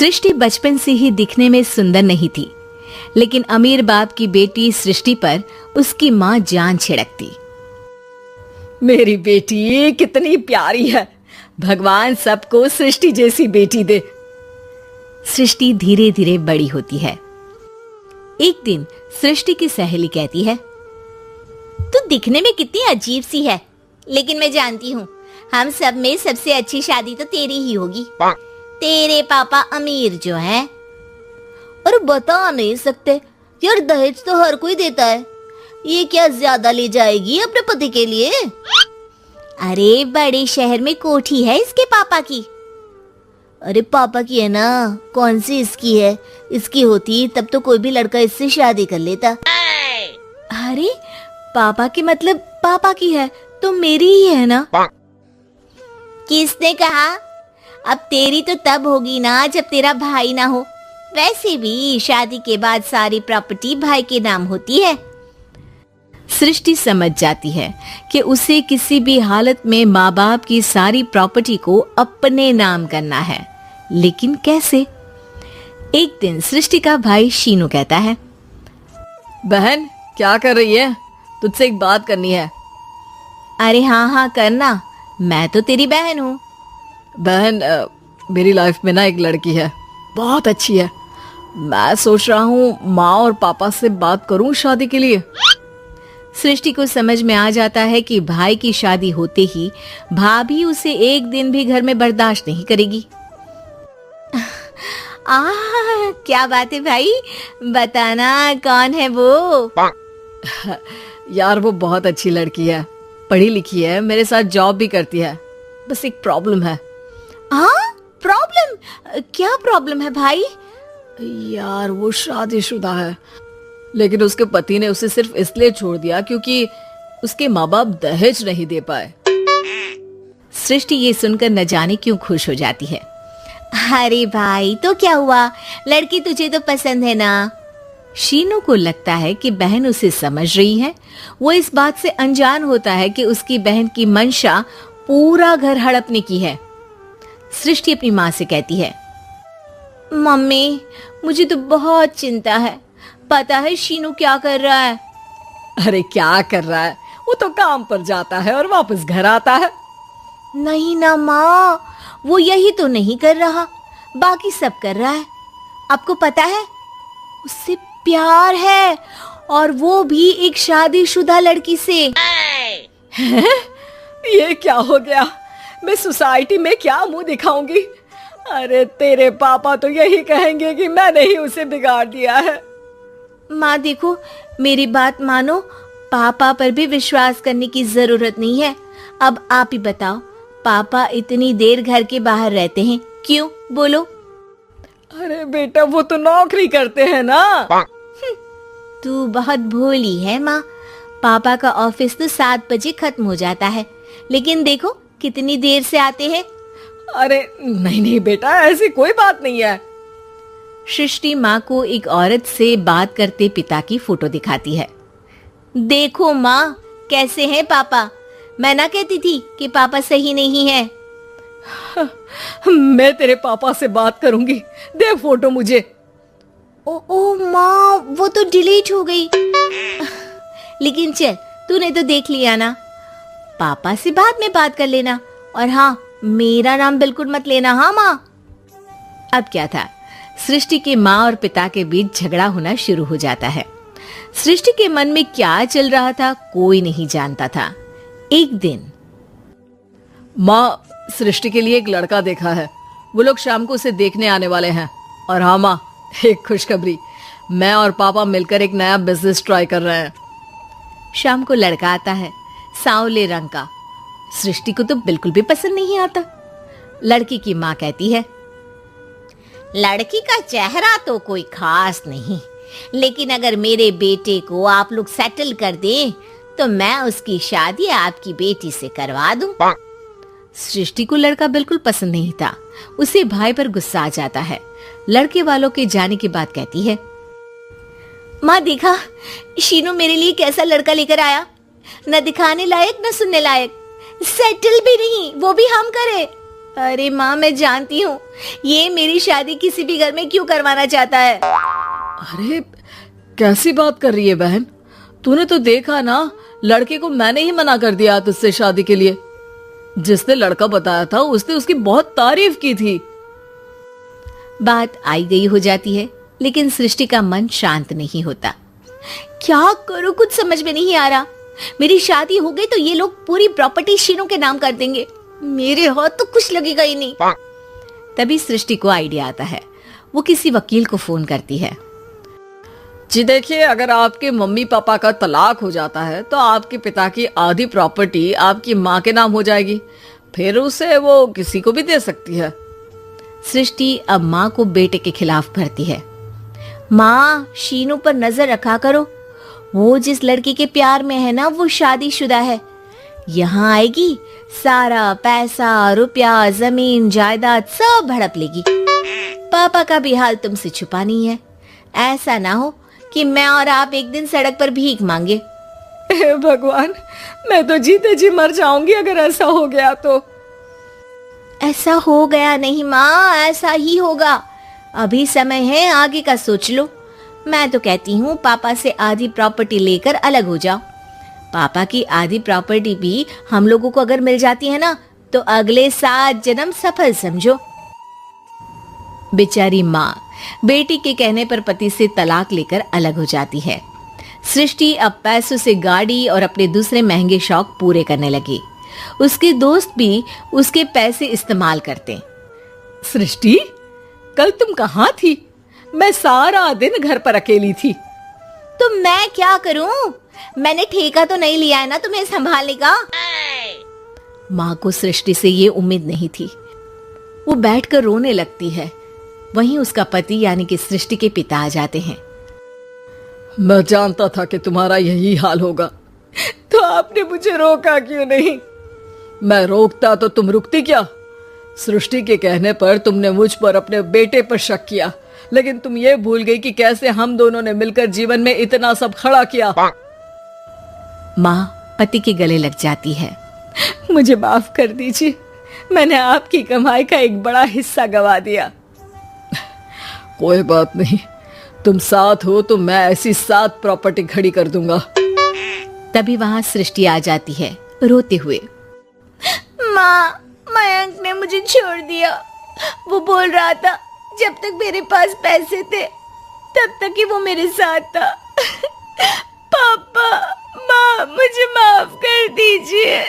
सृष्टि बचपन से ही दिखने में सुंदर नहीं थी, लेकिन अमीर बाप की बेटी सृष्टि पर उसकी माँ जान छिड़कती। मेरी बेटी कितनी प्यारी है, भगवान सबको सृष्टि जैसी बेटी दे। सृष्टि धीरे धीरे बड़ी होती है। एक दिन सृष्टि की सहेली कहती है, तू दिखने में कितनी अजीब सी है, लेकिन मैं जानती हूँ हम सब में सबसे अच्छी शादी तो तेरी ही होगी। तेरे पापा अमीर जो हैं। और बता नहीं सकते यार, दहेज तो हर कोई देता है, ये क्या ज्यादा ले जाएगी अपने पति के लिए? अरे बड़े शहर में कोठी है इसके पापा की। अरे पापा की है ना, कौन सी इसकी है? इसकी होती तब तो कोई भी लड़का इससे शादी कर लेता। अरे पापा की मतलब पापा की है तो मेरी ही है ना? किसने कहा? अब तेरी तो तब होगी ना जब तेरा भाई ना हो। वैसे भी शादी के बाद सारी प्रॉपर्टी भाई के नाम होती है। सृष्टि समझ जाती है कि उसे किसी भी हालत में माँ बाप की सारी प्रॉपर्टी को अपने नाम करना है, लेकिन कैसे? एक दिन सृष्टि का भाई शीनू कहता है, बहन क्या कर रही है? तुझसे एक बात करनी है। अरे हाँ हाँ करना, मैं तो तेरी बहन हूँ। बहन मेरी लाइफ में ना एक लड़की है, बहुत अच्छी है। मैं सोच रहा हूँ माँ और पापा से बात करूँ शादी के लिए। सृष्टि को समझ में आ जाता है कि भाई की शादी होते ही भाभी उसे एक दिन भी घर में बर्दाश्त नहीं करेगी। क्या बात है भाई, बताना कौन है वो? यार वो बहुत अच्छी लड़की है, पढ़ी लिखी है, मेरे साथ जॉब भी करती है। बस एक प्रॉब्लम है। हाँ प्रॉब्लम? क्या प्रॉब्लम है भाई? यार वो शादीशुदा है, लेकिन उसके पति ने उसे सिर्फ इसलिए छोड़ दिया क्योंकि उसके माँ बाप दहेज नहीं दे पाए। सृष्टि ये सुनकर न जाने क्यों खुश हो जाती है। अरे भाई तो क्या हुआ, लड़की तुझे तो पसंद है ना? शीनू को लगता है कि बहन उसे समझ रही है। वो इस बात से अनजान होता है कि उसकी बहन की मंशा पूरा घर हड़पने की है। सृष्टि अपनी माँ से कहती है, मम्मी मुझे तो बहुत चिंता है, पता है शीनू क्या कर रहा है? अरे क्या कर रहा है, वो तो काम पर जाता है और वापस घर आता है। नहीं ना माँ, वो यही तो नहीं कर रहा, बाकी सब कर रहा है। आपको पता है उससे प्यार है, और वो भी एक शादीशुदा लड़की से। ये क्या हो गया? मैं सोसाइटी में क्या मुंह दिखाऊंगी? अरे तेरे पापा तो यही कहेंगे कि मैंने ही उसे बिगाड़ दिया है। माँ देखो, मेरी बात मानो, पापा पर भी विश्वास करने की जरूरत नहीं है। अब आप ही बताओ, पापा इतनी देर घर के बाहर रहते हैं क्यों? बोलो। अरे बेटा वो तो नौकरी करते हैं ना। तू बहुत भोली है माँ। पापा का ऑफिस तो 7 बजे खत्म हो जाता है, लेकिन देखो कितनी देर से आते हैं। अरे नहीं नहीं बेटा, ऐसी कोई बात नहीं है। सृष्टि माँ को एक औरत से बात करते पिता की फोटो दिखाती है। देखो माँ कैसे हैं पापा, मैं ना कहती थी कि पापा सही नहीं है। मैं तेरे पापा से बात करूंगी, दे फोटो मुझे। ओ माँ, वो तो डिलीट हो गई। लेकिन चल, तूने तो देख लिया ना, पापा से बाद में बात कर लेना। और हाँ, मेरा नाम बिल्कुल मत लेना। हाँ माँ। अब क्या था, सृष्टि के माँ और पिता के बीच झगड़ा होना शुरू हो जाता है। सृष्टि के मन में क्या चल रहा था कोई नहीं जानता था। एक दिन, माँ सृष्टि के लिए एक लड़का देखा है, वो लोग शाम को उसे देखने आने वाले हैं। और हाँ माँ, एक खुशखबरी, मैं और पापा मिलकर एक नया बिजनेस ट्राई कर रहे हैं। शाम को लड़का आता है, सांवले रंग का। सृष्टि को तो बिल्कुल भी पसंद नहीं आता। लड़की की माँ कहती है, लड़की का चेहरा तो कोई खास नहीं, लेकिन अगर मेरे बेटे को आप लोग सेटल कर दें तो मैं उसकी शादी आपकी बेटी से करवा दूं। सृष्टि को लड़का बिल्कुल पसंद नहीं था। उसे भाई पर गुस्सा आ जाता है। लड़के वालों के जाने के बाद कहती है, माँ देखा शीनू मेरे लिए कैसा लड़का लेकर आया, न दिखाने लायक न सुनने लायक, सेटल भी नहीं, वो भी हम करे। अरे माँ, मैं जानती हूँ ये मेरी शादी किसी भी घर में क्यों करवाना चाहता है। अरे कैसी बात कर रही है बहन, तूने तो देखा ना, लड़के को मैंने ही मना कर दिया तुझसे शादी के लिए। जिसने लड़का बताया था उसने उसकी बहुत तारीफ की थी। बात आई गई हो जाती है, लेकिन सृष्टि का मन शांत नहीं होता। क्या करूँ, कुछ समझ में नहीं आ रहा। मेरी शादी हो गई तो ये लोग पूरी प्रॉपर्टी शीनू के नाम कर देंगे, मेरे हाथ तो कुछ लगेगा ही नहीं। तभी सृष्टि को आइडिया आता है। वो किसी वकील को फोन करती है। जी देखिए, अगर आपके मम्मी पापा का तलाक हो जाता है तो आपके पिता की आधी प्रॉपर्टी आपकी माँ के नाम हो जाएगी, फिर उसे वो किसी को भी दे सकती है। सृष्टि अब माँ को बेटे के खिलाफ भरती है। माँ, शीनू पर नजर रखा करो, वो जिस लड़की के प्यार में है ना वो शादीशुदा है। यहाँ आएगी, सारा पैसा, रुपया, जमीन, जायदाद सब हड़प लेगी। पापा का भी हाल तुमसे छुपा नहीं है। ऐसा ना हो कि मैं और आप एक दिन सड़क पर भीख मांगे। हे भगवान, मैं तो जीते जी मर जाऊंगी अगर ऐसा हो गया तो। ऐसा हो गया नहीं माँ, ऐसा ही होगा। अभी समय है, आगे का सोच लो। मैं तो कहती हूँ पापा से आधी प्रॉपर्टी लेकर अलग हो जाओ। पापा की आधी प्रॉपर्टी भी हम लोगों को अगर मिल जाती है ना तो अगले 7 जन्म सफल समझो। बेचारी माँ बेटी के कहने पर पति से तलाक लेकर अलग हो जाती है। सृष्टि अब पैसों से गाड़ी और अपने दूसरे महंगे शौक पूरे करने लगी। उसके दोस्त भी उसके पैसे इस्तेमाल करते। सृष्टि, कल तुम कहाँ थी? मैं सारा दिन घर पर अकेली थी। तो मैं क्या करूं? मैंने ठेका तो नहीं लिया है ना तुम्हें संभालने का। माँ को सृष्टि से ये उम्मीद नहीं थी। वो बैठकर रोने लगती है। वहीं उसका पति यानी कि सृष्टि के पिता आ जाते हैं। मैं जानता था कि तुम्हारा यही हाल होगा, तो आपने मुझे रोका क्यों नहीं? मैं रोकता तो तुम रुकती क्या? सृष्टि के कहने पर तुमने मुझ पर, अपने बेटे पर शक किया, लेकिन तुम ये भूल गई कि कैसे हम दोनों ने मिलकर जीवन में इतना सब खड़ा किया। माँ पति के गले लग जाती है। मुझे माफ कर दीजिए, मैंने आपकी कमाई का एक बड़ा हिस्सा गवा दिया। कोई बात नहीं, तुम साथ हो तो मैं ऐसी 7 प्रॉपर्टी खड़ी कर दूंगा। तभी वहां सृष्टि आ जाती है रोते हुए। माँ, मयंक ने मुझे छोड़ दिया। वो बोल रहा था जब तक मेरे पास पैसे थे तब तक ही वो मेरे साथ था। पापा, माँ, मुझे माफ कर दीजिए।